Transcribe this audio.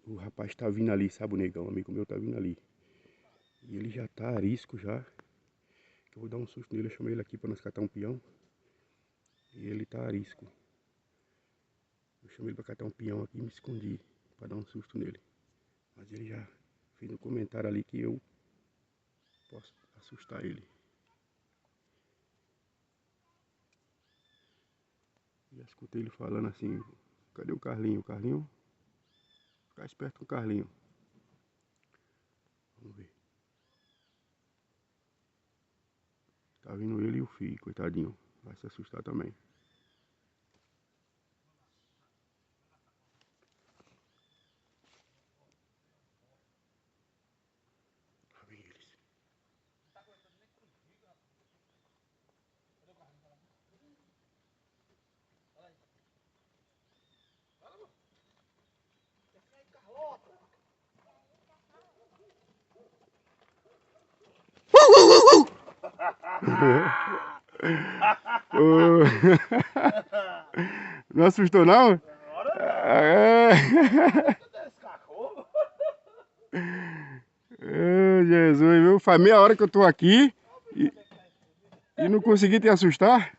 O rapaz tá vindo ali, sabe, o negão, amigo meu tá vindo ali. E ele já tá arisco já. Eu vou dar um susto nele, eu chamei ele aqui pra nós catar um peão. E ele tá arisco. Eu chamei ele pra catar um peão aqui e me escondi pra dar um susto nele. Mas ele já fez um comentário ali que eu posso assustar ele. Já escutei ele falando assim, cadê o Carlinho? O Carlinho? Ficar esperto com o Carlinho. Vamos ver. Tá vindo ele e o filho, coitadinho. Vai se assustar também. Lá vem eles. Não assustou não? É. Jesus, viu? Faz meia hora que eu tô aqui e não consegui te assustar.